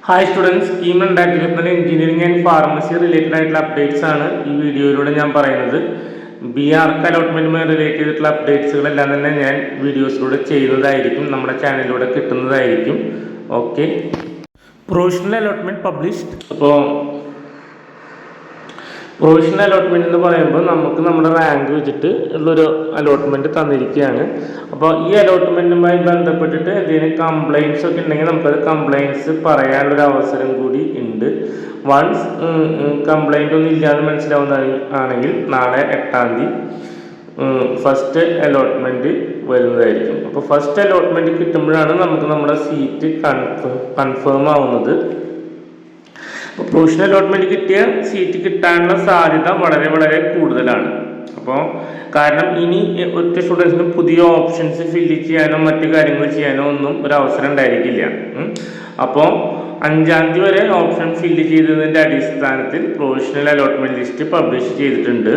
Hi students, scheme 2024 engineering and pharmacy related ആയിട്ടുള്ള updates ആണ് ഈ വീഡിയോയിലൂടെ ഞാൻ പറയുന്നത്. BARC അലോട്ട്മെൻറ്റുമായി റിലേറ്റ് ചെയ്തിട്ടുള്ള അപ്ഡേറ്റ്സുകളെല്ലാം തന്നെ ഞാൻ വീഡിയോസിലൂടെ ചെയ്യുന്നതായിരിക്കും, നമ്മുടെ ചാനലിലൂടെ കിട്ടുന്നതായിരിക്കും. Okay, provisional allotment published. അപ്പോൾ പ്രൊവിഷണൽ അലോട്ട്മെൻറ്റ് എന്ന് പറയുമ്പോൾ നമുക്ക് നമ്മുടെ റാങ്ക് വെച്ചിട്ട് ഉള്ളൊരു അലോട്ട്മെൻറ്റ് തന്നിരിക്കുകയാണ്. അപ്പോൾ ഈ അലോട്ട്മെൻറ്റുമായി ബന്ധപ്പെട്ടിട്ട് എന്തെങ്കിലും കംപ്ലയിൻസ് ഒക്കെ ഉണ്ടെങ്കിൽ നമുക്കത് കംപ്ലയിൻസ് പറയാനുള്ളൊരു അവസരം കൂടി ഉണ്ട്. വൺസ് കംപ്ലയിൻ്റ് ഒന്നും ഇല്ലാതെ മനസ്സിലാവുന്നതാണെങ്കിൽ നാളെ 8-ാം തീയതി ഫസ്റ്റ് അലോട്ട്മെൻറ്റ് വരുന്നതായിരിക്കും. അപ്പോൾ ഫസ്റ്റ് അലോട്ട്മെൻറ്റ് കിട്ടുമ്പോഴാണ് നമുക്ക് നമ്മുടെ സീറ്റ് കൺഫേം ആവുന്നത്. അപ്പോൾ പ്രൊവിഷണൽ അലോട്ട്മെൻറ്റ് കിട്ടിയ സീറ്റ് കിട്ടാനുള്ള സാധ്യത വളരെ വളരെ കൂടുതലാണ്. അപ്പോൾ കാരണം ഇനി ഒറ്റ സ്റ്റുഡൻസിന് പുതിയ ഓപ്ഷൻസ് ഫില്ല് ചെയ്യാനോ മറ്റു കാര്യങ്ങൾ ചെയ്യാനോ ഒന്നും ഒരു അവസരം ഉണ്ടായിരിക്കില്ല. അപ്പോൾ 5-ാം തീയതി വരെ ഓപ്ഷൻ ഫില്ല് ചെയ്തതിൻ്റെ അടിസ്ഥാനത്തിൽ പ്രൊവിഷണൽ അലോട്ട്മെൻറ്റ് ലിസ്റ്റ് പബ്ലിഷ് ചെയ്തിട്ടുണ്ട്.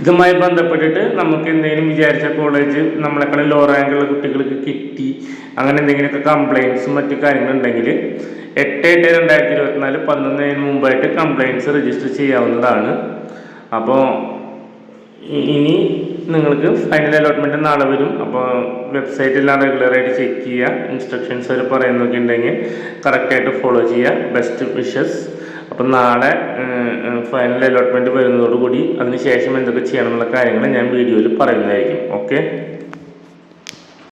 ഇതുമായി ബന്ധപ്പെട്ടിട്ട് നമുക്ക് എന്തെങ്കിലും വിചാരിച്ച കോളേജ് നമ്മളെക്കാളും ലോ റാങ്കുള്ള കുട്ടികൾക്ക് കിട്ടി, അങ്ങനെ എന്തെങ്കിലുമൊക്കെ കംപ്ലയിൻസും മറ്റു കാര്യങ്ങളുണ്ടെങ്കിൽ 8/8/2024 11 മുമ്പായിട്ട് കംപ്ലയിൻസ് രജിസ്റ്റർ ചെയ്യാവുന്നതാണ്. അപ്പോൾ ഇനി നിങ്ങൾക്ക് ഫൈനൽ അലോട്ട്മെൻറ്റ് നാളെ വരും. അപ്പോൾ വെബ്സൈറ്റെല്ലാം റെഗുലറായിട്ട് ചെക്ക് ചെയ്യുക. ഇൻസ്ട്രക്ഷൻസ് അവർ പറയുന്നതൊക്കെ ഉണ്ടെങ്കിൽ കറക്റ്റായിട്ട് ഫോളോ ചെയ്യുക. Best wishes. അപ്പം നാളെ ഫൈനൽ അലോട്ട്മെൻറ്റ് വരുന്നതോടുകൂടി അതിന് ശേഷം എന്തൊക്കെ ചെയ്യണം എന്നുള്ള കാര്യങ്ങൾ ഞാൻ വീഡിയോയിൽ പറയുന്നതായിരിക്കും. ഓക്കെ.